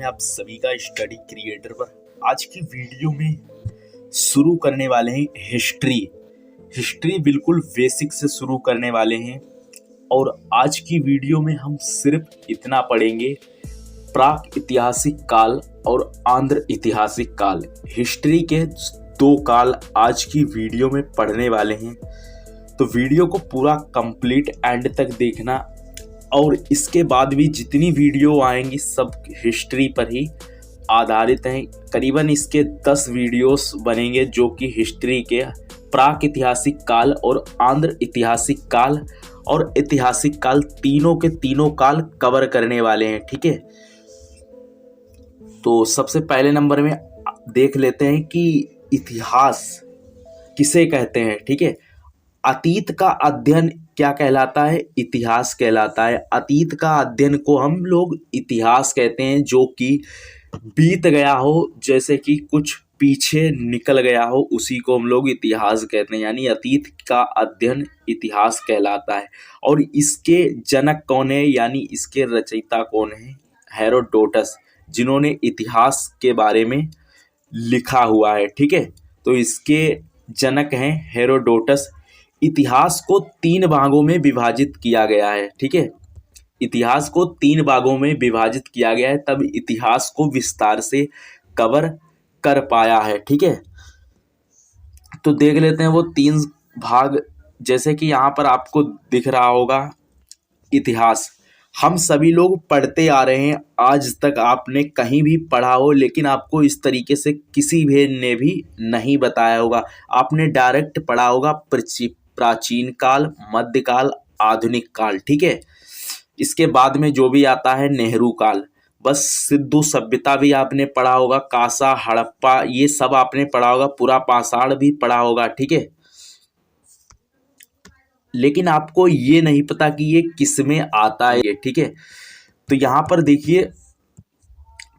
है आप सभी का स्टडी क्रिएटर पर। आज की वीडियो में शुरू करने वाले हैं हिस्ट्री बिल्कुल बेसिक से शुरू करने वाले हैं। और आज की वीडियो में हम सिर्फ इतना पढ़ेंगे, प्राक ऐतिहासिक काल और आंध्र ऐतिहासिक काल। हिस्ट्री के दो काल आज की वीडियो में पढ़ने वाले हैं, तो वीडियो को पूरा कंप्लीट एंड तक देखना। और इसके बाद भी जितनी वीडियो आएंगी सब हिस्ट्री पर ही आधारित हैं। करीबन इसके 10 वीडियोस बनेंगे जो कि हिस्ट्री के प्राक ऐतिहासिक काल और आंध्र ऐतिहासिक काल और ऐतिहासिक काल तीनों के तीनों काल कवर करने वाले हैं। ठीक है, तो सबसे पहले नंबर में देख लेते हैं कि इतिहास किसे कहते हैं। ठीक है, अतीत का अध्ययन क्या कहलाता है? इतिहास कहलाता है। अतीत का अध्ययन को हम लोग इतिहास कहते हैं, जो कि बीत गया हो, जैसे कि कुछ पीछे निकल गया हो, उसी को हम लोग इतिहास कहते हैं। यानी अतीत का अध्ययन इतिहास कहलाता है। और इसके जनक कौन है, यानी इसके रचयिता कौन है? हेरोडोटस, जिन्होंने इतिहास के बारे में लिखा हुआ है। ठीक है, तो इसके जनक हैं हेरोडोटस। इतिहास को 3 भागों में विभाजित किया गया है। ठीक है, इतिहास को 3 भागों में विभाजित किया गया है, तब इतिहास को विस्तार से कवर कर पाया है। ठीक है, तो देख लेते हैं वो 3 भाग। जैसे कि यहाँ पर आपको दिख रहा होगा इतिहास, हम सभी लोग पढ़ते आ रहे हैं, आज तक आपने कहीं भी पढ़ा हो, लेकिन आपको इस तरीके से किसी भी ने भी नहीं बताया होगा। आपने डायरेक्ट पढ़ा होगा प्राचीन काल, मध्यकाल, आधुनिक काल। ठीक है, इसके बाद में जो भी आता है नेहरू काल, बस सिंधु सभ्यता भी आपने पढ़ा होगा, कासा, हड़प्पा, ये सब आपने पढ़ा होगा, पूरा पाषाण भी पढ़ा होगा। ठीक है, लेकिन आपको ये नहीं पता कि ये किस में आता है। ठीक है, तो यहाँ पर देखिए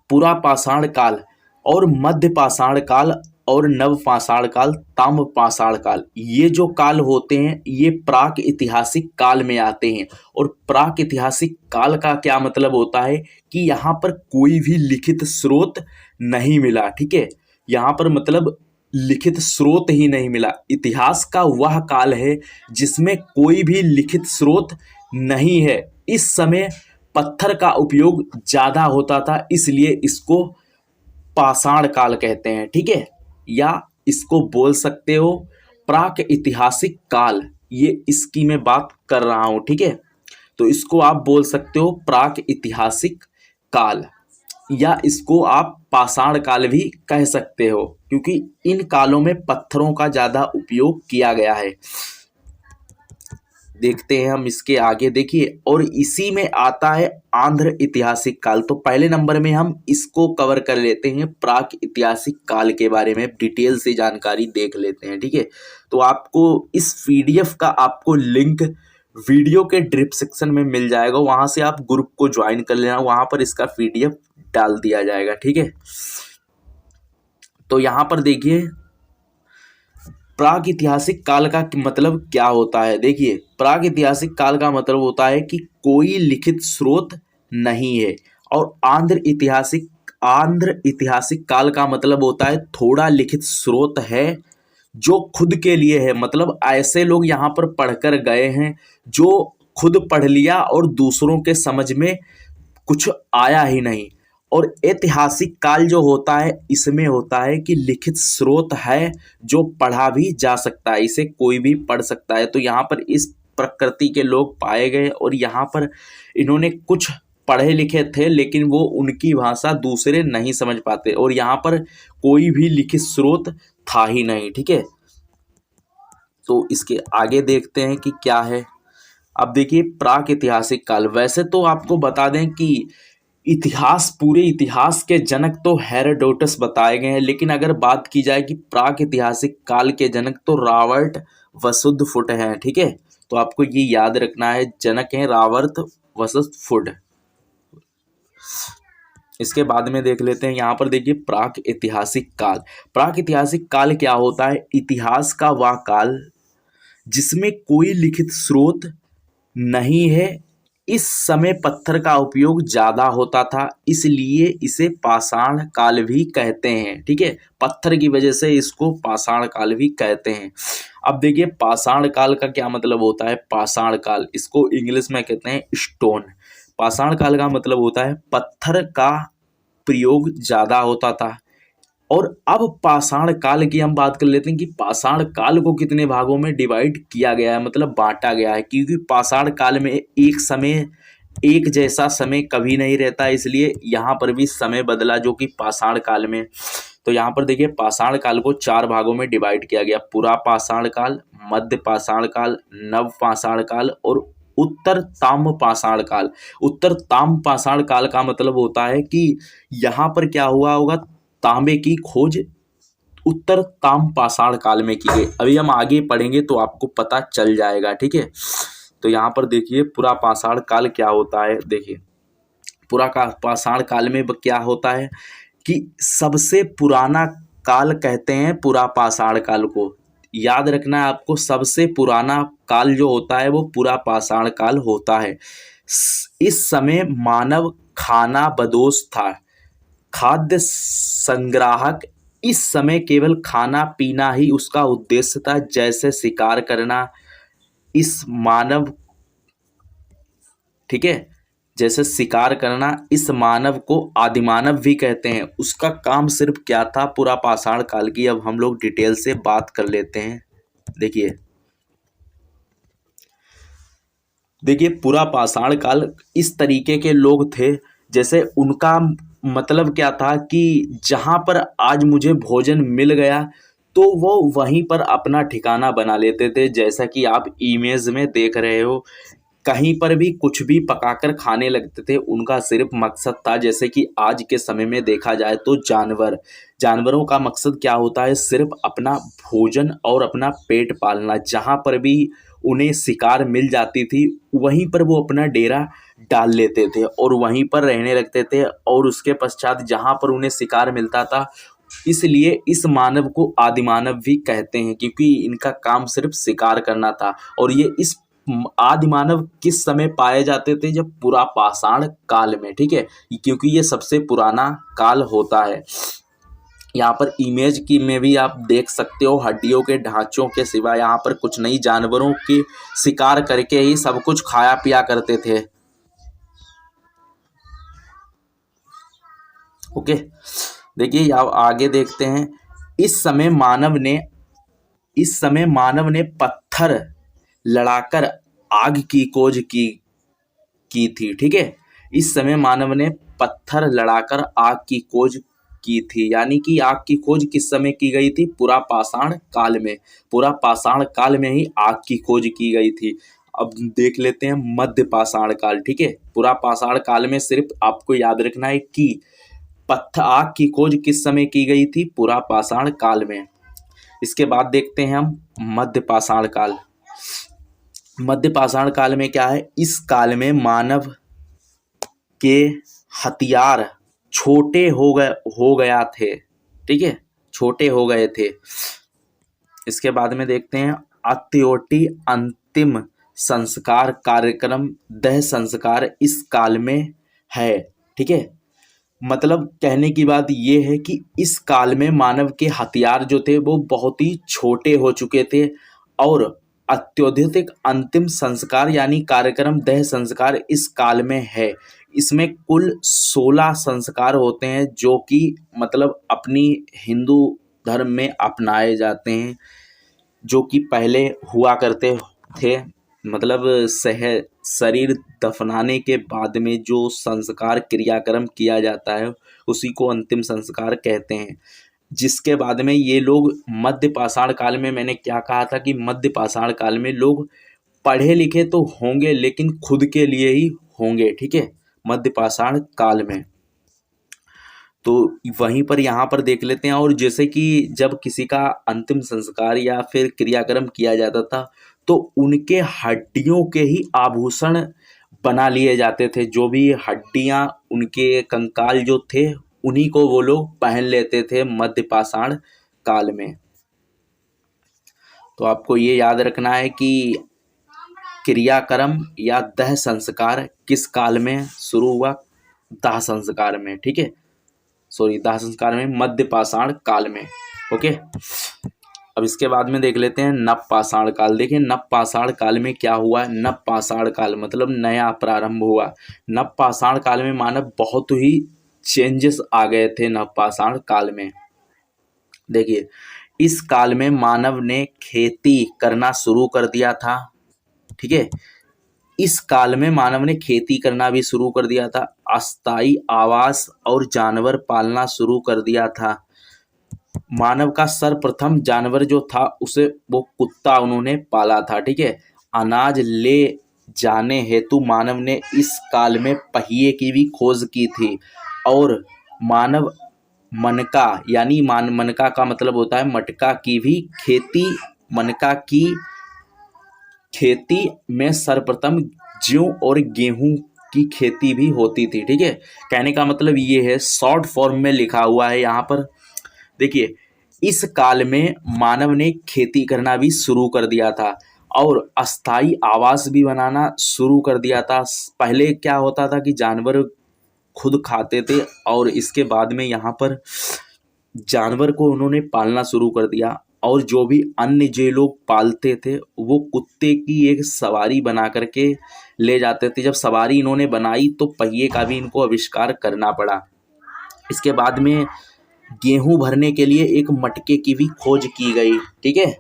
पूरा पाषाण काल और मध्य पाषाण काल और नव पाषाण काल, ताम्र पाषाण काल, ये जो काल होते हैं ये प्राक ऐतिहासिक काल में आते हैं। और प्राक ऐतिहासिक काल का क्या मतलब होता है कि यहाँ पर कोई भी लिखित स्रोत नहीं मिला। ठीक है, यहाँ पर मतलब लिखित स्रोत ही नहीं मिला। इतिहास का वह काल है जिसमें कोई भी लिखित स्रोत नहीं है। इस समय पत्थर का उपयोग ज़्यादा होता था, इसलिए इसको पाषाण काल कहते हैं। ठीक है, या इसको बोल सकते हो प्राक ऐतिहासिक काल, ये इसकी मैं बात कर रहा हूँ। ठीक है, तो इसको आप बोल सकते हो प्राक ऐतिहासिक काल, या इसको आप पाषाण काल भी कह सकते हो, क्योंकि इन कालों में पत्थरों का ज़्यादा उपयोग किया गया है। देखते हैं हम इसके आगे, देखिए, और इसी में आता है आंध्र ऐतिहासिक काल। तो पहले नंबर में हम इसको कवर कर लेते हैं, प्राक ऐतिहासिक काल के बारे में डिटेल से जानकारी देख लेते हैं। ठीक है, तो आपको इस PDF का आपको लिंक वीडियो के डिस्क्रिप्शन में मिल जाएगा, वहां से आप ग्रुप को ज्वाइन कर लेना, वहां पर इसका PDF डाल दिया जाएगा। ठीक है, तो यहाँ पर देखिए प्राक ऐतिहासिक काल का मतलब क्या होता है। देखिए, प्राक ऐतिहासिक काल का मतलब होता है कि कोई लिखित स्रोत नहीं है। और आंध्र ऐतिहासिक काल का मतलब होता है थोड़ा लिखित स्रोत है जो खुद के लिए है। मतलब ऐसे लोग यहाँ पर पढ़कर गए हैं जो खुद पढ़ लिया और दूसरों के समझ में कुछ आया ही नहीं। और ऐतिहासिक काल जो होता है इसमें होता है कि लिखित स्रोत है जो पढ़ा भी जा सकता है, इसे कोई भी पढ़ सकता है। तो यहाँ पर इस प्रकृति के लोग पाए गए और यहाँ पर इन्होंने कुछ पढ़े लिखे थे, लेकिन वो उनकी भाषा दूसरे नहीं समझ पाते, और यहाँ पर कोई भी लिखित स्रोत था ही नहीं। ठीक है, तो इसके आगे देखते हैं कि क्या है। अब देखिए प्राक ऐतिहासिक काल, वैसे तो आपको बता दें कि पूरे इतिहास के जनक तो हेरोडोटस बताए गए हैं, लेकिन अगर बात की जाए कि प्राक ऐतिहासिक काल के जनक तो रॉबर्ट वसुधफुट हैं। ठीक है, तो आपको ये याद रखना है, जनक हैं रॉबर्ट वसुधफुट। इसके बाद में देख लेते हैं, यहाँ पर देखिए प्राक ऐतिहासिक काल। प्राक ऐतिहासिक काल क्या होता है? इतिहास का वह काल जिसमें कोई लिखित स्रोत नहीं है, इस समय पत्थर का उपयोग ज़्यादा होता था, इसलिए इसे पाषाण काल भी कहते हैं। ठीक है, पत्थर की वजह से इसको पाषाण काल भी कहते हैं। अब देखिए पाषाण काल का क्या मतलब होता है। पाषाण काल, इसको इंग्लिश में कहते हैं स्टोन। पाषाण काल का मतलब होता है पत्थर का प्रयोग ज़्यादा होता था। और अब पाषाण काल की हम बात कर लेते हैं कि पाषाण काल को कितने भागों में डिवाइड किया गया है, मतलब बांटा गया है। क्योंकि पाषाण काल में एक जैसा समय कभी नहीं रहता, इसलिए यहाँ पर भी समय बदला जो कि पाषाण काल में। तो यहाँ पर देखिए पाषाण काल को 4 भागों में डिवाइड किया गया। पुरा पाषाण काल, मध्य पाषाण काल, नव पाषाण काल और उत्तर ताम्र पाषाण काल। उत्तर ताम्र पाषाण काल का मतलब होता है कि यहाँ पर क्या हुआ होगा, तांबे की खोज उत्तर ताम्र पाषाण काल में की गई। अभी हम आगे पढ़ेंगे तो आपको पता चल जाएगा। ठीक है, तो यहाँ पर देखिए पुरा पाषाण काल क्या होता है। देखिए पुरा का पाषाण काल में क्या होता है कि सबसे पुराना काल कहते हैं पुरा पाषाण काल को। याद रखना है आपको, सबसे पुराना काल जो होता है वो पुरा पाषाण काल होता है। इस समय मानव खाना बदोश था, खाद्य संग्राहक। इस समय केवल खाना पीना ही उसका उद्देश्य था, जैसे शिकार करना। इस मानव, ठीक है, जैसे शिकार करना, इस मानव को आदिमानव भी कहते हैं। उसका काम सिर्फ क्या था पूरा पाषाण काल की। अब हम लोग डिटेल से बात कर लेते हैं। देखिए पूरा पाषाण काल इस तरीके के लोग थे, जैसे उनका मतलब क्या था कि जहाँ पर आज मुझे भोजन मिल गया तो वो वहीं पर अपना ठिकाना बना लेते थे। जैसा कि आप इमेज में देख रहे हो, कहीं पर भी कुछ भी पकाकर खाने लगते थे। उनका सिर्फ मकसद था, जैसे कि आज के समय में देखा जाए तो जानवरों का मकसद क्या होता है, सिर्फ अपना भोजन और अपना पेट पालना। जहाँ पर भी उन्हें शिकार मिल जाती थी वहीं पर वो अपना डेरा डाल लेते थे और वहीं पर रहने लगते थे। और उसके पश्चात जहाँ पर उन्हें शिकार मिलता था, इसलिए इस मानव को आदिमानव भी कहते हैं, क्योंकि इनका काम सिर्फ शिकार करना था। और ये इस आदि मानव किस समय पाए जाते थे, जब पूरा पाषाण काल में। ठीक है, क्योंकि ये सबसे पुराना काल होता है। यहाँ पर इमेज की में भी आप देख सकते हो, हड्डियों के ढांचों के सिवा यहाँ पर कुछ नहीं, जानवरों के शिकार करके ही सब कुछ खाया पिया करते थे। ओके, देखिए अब आगे देखते हैं। इस समय मानव ने पत्थर लड़ाकर आग की खोज की थी। ठीक है, इस समय मानव ने पत्थर लड़ाकर आग की खोज की थी। यानी कि आग की खोज किस समय की गई थी, पूरा पाषाण काल में। पूरा पाषाण काल में ही आग की खोज की गई थी। अब देख लेते हैं मध्य पाषाण काल। ठीक है, पूरा पाषाण काल में सिर्फ आपको याद रखना है कि आग की खोज किस समय की गई थी, पूरा पाषाण काल में। इसके बाद देखते हैं हम मध्य पाषाण काल। मध्य पाषाण काल में क्या है, इस काल में मानव के हथियार छोटे हो गया थे। ठीक है, छोटे हो गए थे। इसके बाद में देखते हैं अत्योटी अंतिम संस्कार कार्यक्रम दह संस्कार इस काल में है। ठीक है, मतलब कहने की बात ये है कि इस काल में मानव के हथियार जो थे वो बहुत ही छोटे हो चुके थे। और अत्यधिक अंतिम संस्कार यानी कार्यक्रम दह संस्कार इस काल में है। इसमें कुल 16 संस्कार होते हैं, जो कि मतलब अपनी हिंदू धर्म में अपनाए जाते हैं, जो कि पहले हुआ करते थे। मतलब शरीर दफनाने के बाद में जो संस्कार क्रियाक्रम किया जाता है उसी को अंतिम संस्कार कहते हैं। जिसके बाद में ये लोग मध्य पाषाण काल में, मैंने क्या कहा था कि मध्य पाषाण काल में लोग पढ़े लिखे तो होंगे लेकिन खुद के लिए ही होंगे। ठीक है, मध्य पाषाण काल में। तो वहीं पर यहाँ पर देख लेते हैं। और जैसे कि जब किसी का अंतिम संस्कार या फिर क्रियाक्रम किया जाता था तो उनके हड्डियों के ही आभूषण बना लिए जाते थे। जो भी हड्डियाँ, उनके कंकाल जो थे, उन्हीं को वो लोग पहन लेते थे मध्य पाषाण काल में। तो आपको ये याद रखना है कि क्रियाक्रम या दह संस्कार किस काल में शुरू हुआ? दाह संस्कार में, ठीक है, सॉरी दाह संस्कार में, मध्य पाषाण काल में। ओके, अब इसके बाद में देख लेते हैं नव पाषाण काल। देखिए नव पाषाण काल में क्या हुआ? नव पाषाण काल मतलब नया प्रारंभ हुआ। नव पाषाण काल में मानव बहुत ही चेंजेस आ गए थे नव पाषाण काल में। देखिए इस काल में मानव ने खेती करना शुरू कर दिया था, ठीक है, इस काल में मानव ने खेती करना भी शुरू कर दिया था, अस्थायी आवास और जानवर पालना शुरू कर दिया था। मानव का सर्वप्रथम जानवर जो था उसे वो कुत्ता उन्होंने पाला था, ठीक है। अनाज ले जाने हेतु मानव ने इस काल में पहिए की भी खोज की थी और मानव मनका यानी मनका का मतलब होता है मटका की भी खेती, मनका की खेती में सर्वप्रथम जौ और गेहूं की खेती भी होती थी, ठीक है। कहने का मतलब ये है, शॉर्ट फॉर्म में लिखा हुआ है यहाँ पर। देखिए इस काल में मानव ने खेती करना भी शुरू कर दिया था और अस्थायी आवास भी बनाना शुरू कर दिया था। पहले क्या होता था कि जानवर खुद खाते थे और इसके बाद में यहाँ पर जानवर को उन्होंने पालना शुरू कर दिया और जो भी अन्य जो लोग पालते थे वो कुत्ते की एक सवारी बना करके ले जाते थे। जब सवारी इन्होंने बनाई तो पहिए का भी इनको आविष्कार करना पड़ा। इसके बाद में गेहूं भरने के लिए एक मटके की भी खोज की गई, ठीक है।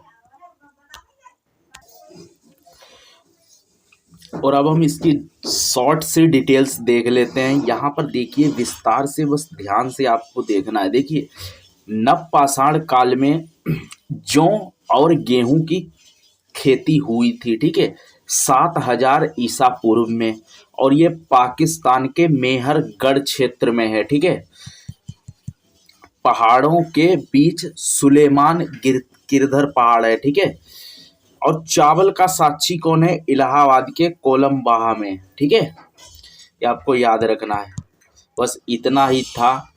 और अब हम इसकी शॉर्ट से डिटेल्स देख लेते हैं। यहाँ पर देखिए विस्तार से, बस ध्यान से आपको देखना है। देखिए नव पाषाण काल में जौ और गेहूं की खेती हुई थी, ठीक है, 7000 ईसा पूर्व में, और ये पाकिस्तान के मेहरगढ़ क्षेत्र में है, ठीक है। पहाड़ों के बीच सुलेमान गिरधर पहाड़ है, ठीक है। और चावल का साक्षी कौन है? इलाहाबाद के कोलमबाहा में, ठीक है, ये आपको याद रखना है। बस इतना ही था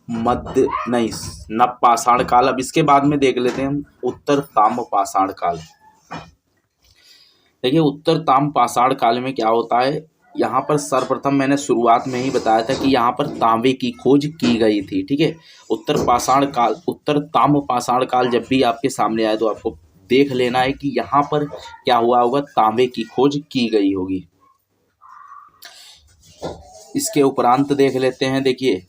मध्य नहीं नव पाषाण काल। अब इसके बाद में देख लेते हैं हम उत्तर ताम्र पाषाण काल। देखिए उत्तर ताम्र पाषाण काल में क्या होता है, यहाँ पर सर्वप्रथम मैंने शुरुआत में ही बताया था कि यहाँ पर तांबे की खोज की गई थी, ठीक है। उत्तर ताम्र पाषाण काल जब भी आपके सामने आए तो आपको देख लेना है कि यहाँ पर क्या हुआ होगा, तांबे की खोज की गई होगी। इसके उपरांत देख लेते हैं। देखिए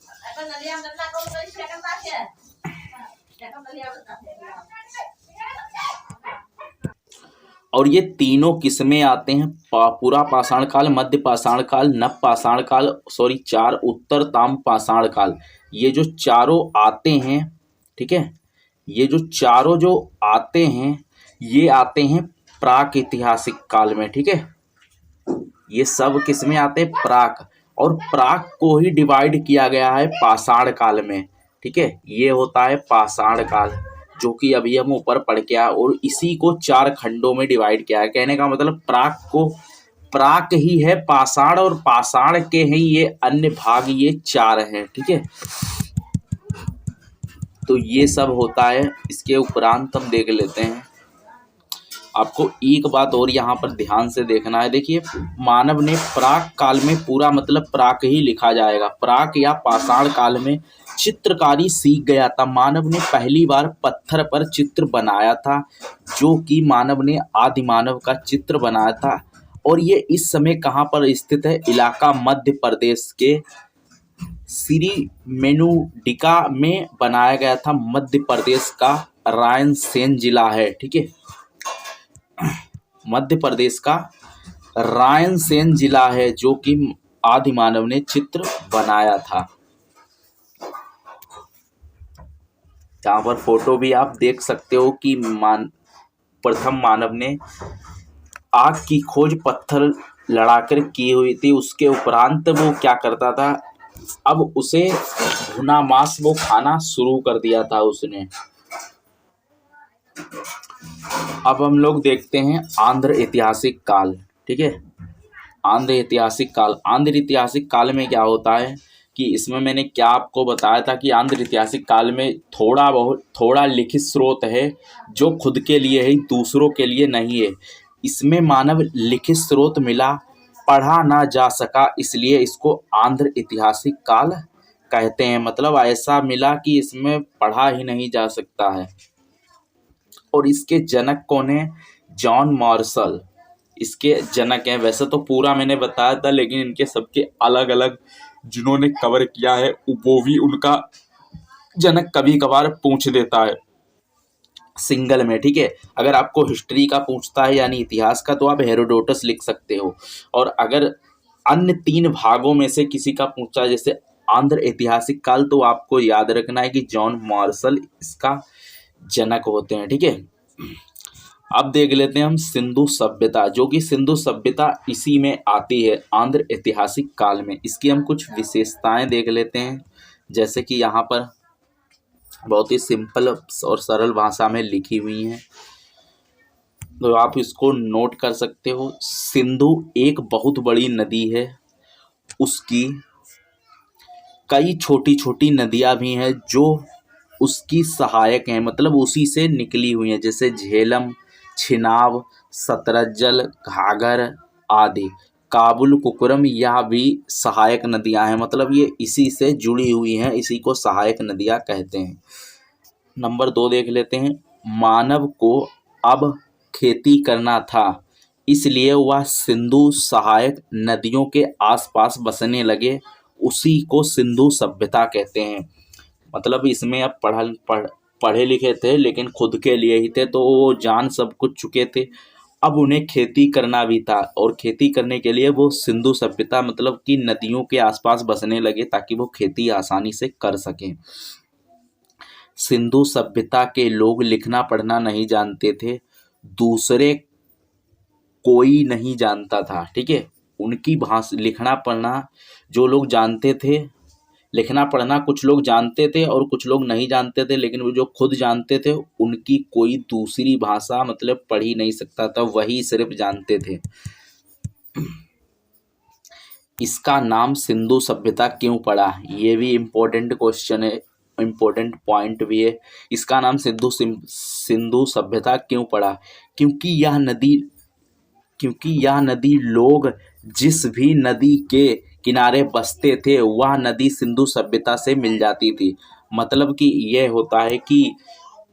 और ये तीनों किस्में आते हैं, पूरा पाषाण काल, मध्य पाषाण काल, नव पाषाण काल, सॉरी 4 उत्तर ताम्र पाषाण काल। ये जो चारों आते हैं, ठीक है, ये जो चारों जो आते हैं ये आते हैं प्राक ऐतिहासिक काल में, ठीक है। ये सब किसमें आते हैं? प्राक, और प्राक को ही डिवाइड किया गया है पाषाण काल में, ठीक है। ये होता है पाषाण काल जो कि अभी हम ऊपर पढ़ के आए, और इसी को 4 खंडों में डिवाइड किया है। कहने का मतलब प्राक ही है पाषाण, और पाषाण के हैं ये अन्य भाग, ये 4 हैं, ठीक है। तो ये सब होता है। इसके उपरांत हम देख लेते हैं। आपको एक बात और यहाँ पर ध्यान से देखना है। देखिए मानव ने प्राक काल में, पूरा मतलब प्राक ही लिखा जाएगा, प्राक या पाषाण काल में चित्रकारी सीख गया था। मानव ने पहली बार पत्थर पर चित्र बनाया था, जो कि मानव ने आदि मानव का चित्र बनाया था। और ये इस समय कहाँ पर स्थित है? इलाका मध्य प्रदेश के श्री मेनुडिका में बनाया गया था। मध्य प्रदेश का रायसेन जिला है, ठीक है, मध्य प्रदेश का रायसेन जिला है जो कि आदि मानव ने चित्र बनाया था। यहाँ पर फोटो भी आप देख सकते हो कि प्रथम मानव ने आग की खोज पत्थर लड़ाकर की हुई थी। उसके उपरांत वो क्या करता था, अब उसे भुना मांस वो खाना शुरू कर दिया था उसने। अब हम लोग देखते हैं आंध्र ऐतिहासिक काल, ठीक है। आंध्र ऐतिहासिक काल, आंध्र ऐतिहासिक काल में क्या होता है कि इसमें मैंने क्या आपको बताया था कि आंध्र ऐतिहासिक काल में थोड़ा लिखित स्रोत है जो खुद के लिए है, दूसरों के लिए नहीं है। इसमें मानव लिखित स्रोत मिला, पढ़ा ना जा सका, इसलिए इसको आंध्र ऐतिहासिक काल कहते हैं। मतलब ऐसा मिला कि इसमें पढ़ा ही नहीं जा सकता है। और इसके जनक कौन है? जॉन मार्शल इसके जनक हैं। वैसे तो पूरा मैंने बताया था, लेकिन इनके सबके अलग अलग जिन्होंने कवर किया है वो भी उनका जनक कभी कभार पूछ देता है सिंगल में, ठीक है। अगर आपको हिस्ट्री का पूछता है यानी इतिहास का, तो आप हेरोडोटस लिख सकते हो। और अगर अन्य 3 भागों में से किसी का पूछा है, जैसे आंध्र ऐतिहासिक काल, तो आपको याद रखना है कि जॉन मार्शल इसका जनक होते हैं, ठीक है। अब देख लेते हैं हम सिंधु सभ्यता, जो कि सिंधु सभ्यता इसी में आती है आंध्र ऐतिहासिक काल में। इसकी हम कुछ विशेषताएं देख लेते हैं, जैसे कि यहाँ पर बहुत ही सिंपल और सरल भाषा में लिखी हुई हैं, तो आप इसको नोट कर सकते हो। सिंधु एक बहुत बड़ी नदी है, उसकी कई छोटी छोटी नदियां भी हैं जो उसकी सहायक हैं, मतलब उसी से निकली हुई हैं, जैसे झेलम, छिनाब, सतरजल, घाघर आदि। काबुल कुकुरम यह भी सहायक नदियां हैं, मतलब ये इसी से जुड़ी हुई हैं, इसी को सहायक नदियां कहते हैं। नंबर 2 देख लेते हैं। मानव को अब खेती करना था, इसलिए वह सिंधु सहायक नदियों के आसपास बसने लगे, उसी को सिंधु सभ्यता कहते हैं। मतलब इसमें अब पढ़े लिखे थे लेकिन खुद के लिए ही थे, तो वो जान सब कुछ चुके थे। अब उन्हें खेती करना भी था, और खेती करने के लिए वो सिंधु सभ्यता मतलब कि नदियों के आसपास बसने लगे ताकि वो खेती आसानी से कर सकें। सिंधु सभ्यता के लोग लिखना पढ़ना नहीं जानते थे, दूसरे कोई नहीं जानता था, ठीक है। उनकी भाषा लिखना पढ़ना जो लोग जानते थे, लिखना पढ़ना कुछ लोग जानते थे और कुछ लोग नहीं जानते थे, लेकिन वो जो खुद जानते थे उनकी कोई दूसरी भाषा मतलब पढ़ ही नहीं सकता था, वही सिर्फ जानते थे। इसका नाम सिंधु सभ्यता क्यों पड़ा? ये भी इम्पोर्टेंट क्वेश्चन है, इम्पोर्टेंट पॉइंट भी है। इसका नाम सिंधु सभ्यता क्यों पड़ा? क्योंकि यह नदी लोग जिस भी नदी के किनारे बसते थे वह नदी सिंधु सभ्यता से मिल जाती थी। मतलब कि यह होता है कि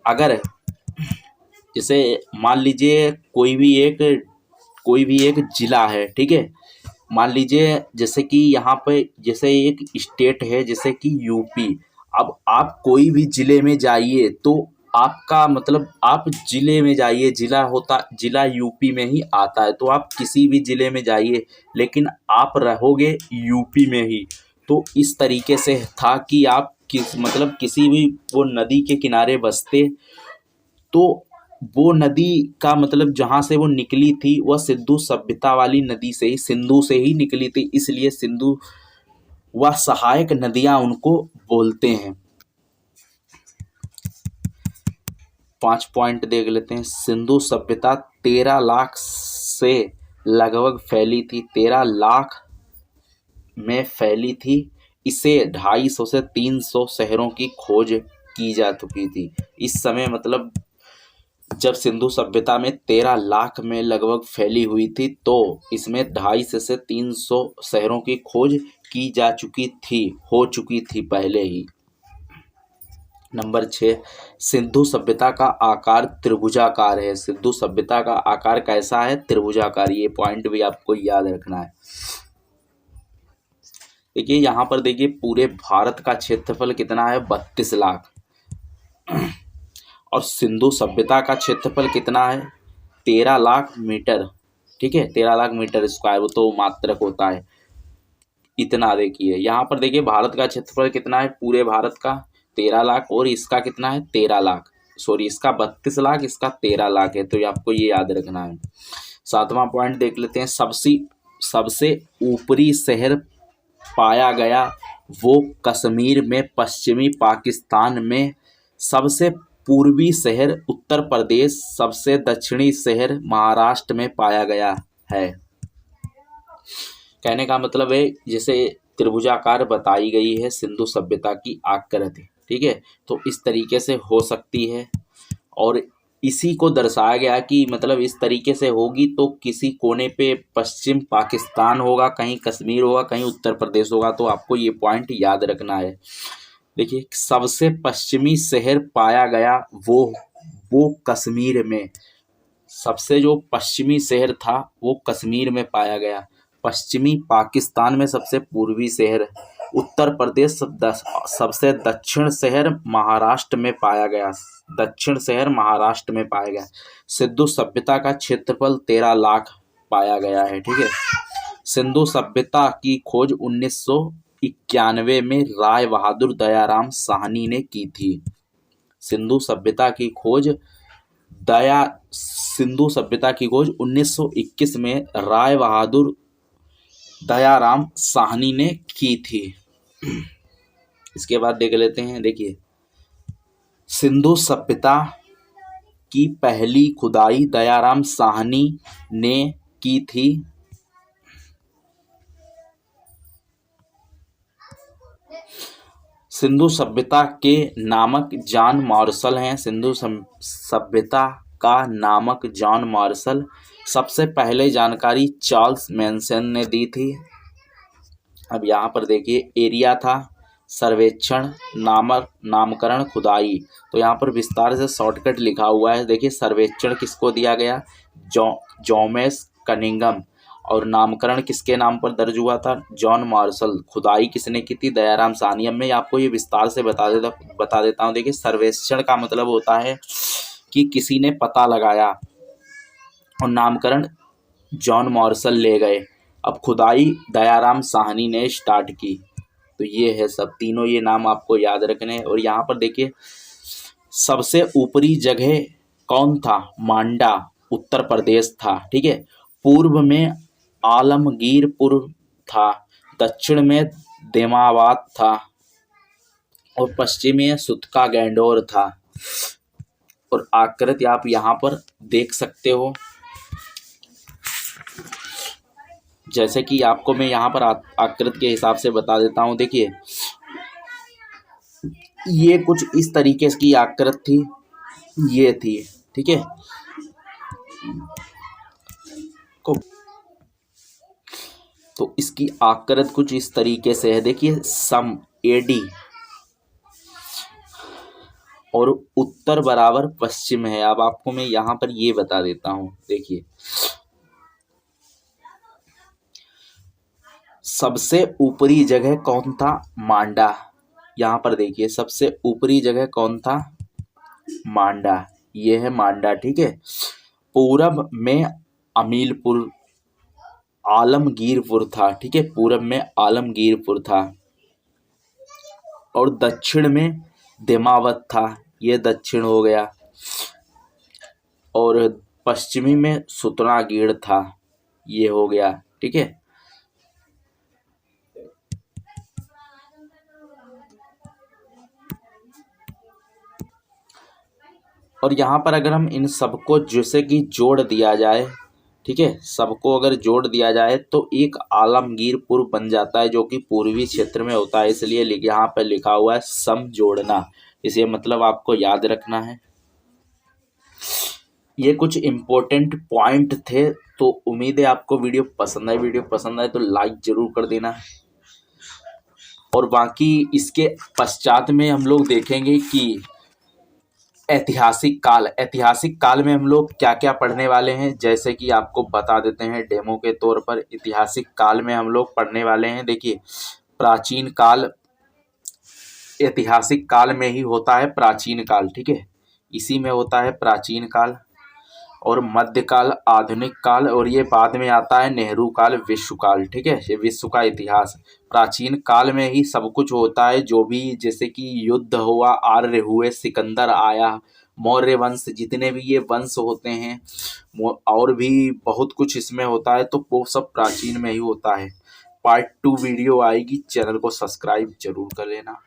अगर जैसे मान लीजिए कोई भी एक जिला है, ठीक है। मान लीजिए जैसे कि यहाँ पे जैसे एक स्टेट है जैसे कि यूपी। अब आप कोई भी जिले में जाइए तो आपका मतलब आप जिले में जाइए, जिला यूपी में ही आता है, तो आप किसी भी जिले में जाइए लेकिन आप रहोगे यूपी में ही। तो इस तरीके से था कि आप किसी भी वो नदी के किनारे बसते, तो वो नदी का मतलब जहाँ से वो निकली थी वह सिंधु सभ्यता वाली नदी से ही, सिंधु से ही निकली थी, इसलिए सिंधु वह सहायक नदियाँ उनको बोलते हैं। 5 पॉइंट देख लेते हैं। सिंधु सभ्यता 13 लाख से लगभग फैली थी, 13 लाख में फैली थी। इसे 250 से 300 शहरों की खोज की जा चुकी थी। इस समय मतलब जब सिंधु सभ्यता में 13 लाख में लगभग फैली हुई थी, तो इसमें 250 से 300 शहरों की खोज की जा चुकी थी, हो चुकी थी पहले ही। नंबर 6, सिंधु सभ्यता का आकार त्रिभुजाकार है। सिंधु सभ्यता का आकार कैसा है? त्रिभुजाकार। ये पॉइंट भी आपको याद रखना है। देखिए यहाँ पर देखिए पूरे भारत का क्षेत्रफल कितना है? 32 लाख। और सिंधु सभ्यता का क्षेत्रफल कितना है? 13 लाख मीटर, ठीक है। 13 लाख मीटर स्क्वायर, वो तो मात्रक होता है। इतना देखिए यहाँ पर देखिए भारत का क्षेत्रफल कितना है? पूरे भारत का 13 लाख, और इसका कितना है? 13 लाख, सॉरी इसका 32 लाख, इसका 13 लाख है, तो ये आपको ये याद रखना है। 7वां पॉइंट देख लेते हैं। सबसे ऊपरी शहर पाया गया वो कश्मीर में, पश्चिमी पाकिस्तान में। सबसे पूर्वी शहर उत्तर प्रदेश, सबसे दक्षिणी शहर महाराष्ट्र में पाया गया है। कहने का मतलब है जैसे त्रिभुजाकार बताई गई है सिंधु सभ्यता की आकृति, ठीक है। तो इस तरीके से हो सकती है। और इसी को दर्शाया गया कि मतलब इस तरीके से होगी तो किसी कोने पे पश्चिम पाकिस्तान होगा, कहीं कश्मीर होगा, कहीं उत्तर प्रदेश होगा। तो आपको ये पॉइंट याद रखना है। देखिए, सबसे पश्चिमी शहर पाया गया वो कश्मीर में, सबसे जो पश्चिमी शहर था वो कश्मीर में पाया गया। पश्चिमी पाकिस्तान में सबसे पूर्वी शहर, उत्तर प्रदेश सबसे दक्षिण शहर महाराष्ट्र में पाया गया, दक्षिण शहर महाराष्ट्र में पाया गया। सिंधु सभ्यता का क्षेत्रफल 13 लाख पाया गया है। ठीक है, सिंधु सभ्यता की खोज 1991 में राय बहादुर दयाराम साहनी ने की थी। सिंधु सभ्यता की खोज 1921 में राय बहादुर दयाराम साहनी ने की थी। इसके बाद देख लेते हैं। देखिए, सिंधु सभ्यता की पहली खुदाई दयाराम साहनी ने की थी। सिंधु सभ्यता के नामक जॉन मार्शल हैं। सिंधु सभ्यता का नामक जॉन मार्शल। सबसे पहले जानकारी चार्ल्स मैनसन ने दी थी। अब यहाँ पर देखिए, एरिया था, सर्वेक्षण, नामकरण, खुदाई। तो यहाँ पर विस्तार से शॉर्टकट लिखा हुआ है। देखिए, सर्वेक्षण किसको दिया गया, जोमेस कनिंघम, और नामकरण किसके नाम पर दर्ज हुआ था, जॉन मार्शल। खुदाई किसने की थी, दयाराम साहनी। अब मैं आपको ये विस्तार से बता देता हूँ। देखिए, सर्वेक्षण का मतलब होता है कि किसी ने पता लगाया, और नामकरण जॉन मार्शल ले गए। अब खुदाई दयाराम साहनी ने स्टार्ट की। तो ये है सब, तीनों ये नाम आपको याद रखने हैं। और यहाँ पर देखिए, सबसे ऊपरी जगह कौन था, मांडा, उत्तर प्रदेश था। ठीक है, पूर्व में आलमगीरपुर था, दक्षिण में देमाबाद था, और पश्चिम में सुतका गैंडोर था। और आकृति आप यहाँ पर देख सकते हो, जैसे कि आपको मैं यहाँ पर आकृति के हिसाब से बता देता हूँ। देखिए, ये कुछ इस तरीके की आकृति थी, ये थी। ठीक है, तो इसकी आकृति कुछ इस तरीके से है। देखिए, सम एडी और उत्तर बराबर पश्चिम है। अब आपको मैं यहाँ पर ये बता देता हूँ। देखिए, सबसे ऊपरी जगह कौन था, मांडा। यहाँ पर देखिए, सबसे ऊपरी जगह कौन था, मांडा। ये है मांडा। ठीक है, पूरब में अमीलपुर, आलमगीरपुर था। ठीक है, पूरब में आलमगीरपुर था, और दक्षिण में देमावत था। ये दक्षिण हो गया, और पश्चिमी में सुतनागीर था। ये हो गया। ठीक है, और यहाँ पर अगर हम इन सबको जैसे कि जोड़ दिया जाए, ठीक है, सबको अगर जोड़ दिया जाए तो एक आलमगीरपुर बन जाता है, जो कि पूर्वी क्षेत्र में होता है। इसलिए यहाँ पर लिखा हुआ है सम जोड़ना। इसे मतलब आपको याद रखना है। ये कुछ इम्पोर्टेंट पॉइंट थे। तो उम्मीद है आपको वीडियो पसंद आए। वीडियो पसंद आए तो लाइक जरूर कर देना। और बाकी इसके पश्चात में हम लोग देखेंगे कि ऐतिहासिक काल में हम लोग क्या क्या पढ़ने वाले हैं। जैसे कि आपको बता देते हैं डेमो के तौर पर, ऐतिहासिक काल में हम लोग पढ़ने वाले हैं। देखिए, प्राचीन काल ऐतिहासिक काल में ही होता है, प्राचीन काल। ठीक है, इसी में होता है प्राचीन काल, और मध्यकाल, आधुनिक काल, और ये बाद में आता है नेहरू काल, विश्व काल। ठीक है, ये विश्व का इतिहास। प्राचीन काल में ही सब कुछ होता है, जो भी जैसे कि युद्ध हुआ, आर्य हुए, सिकंदर आया, मौर्य वंश, जितने भी ये वंश होते हैं, और भी बहुत कुछ इसमें होता है। तो वो सब प्राचीन में ही होता है। पार्ट 2 वीडियो आएगी, चैनल को सब्सक्राइब जरूर कर लेना।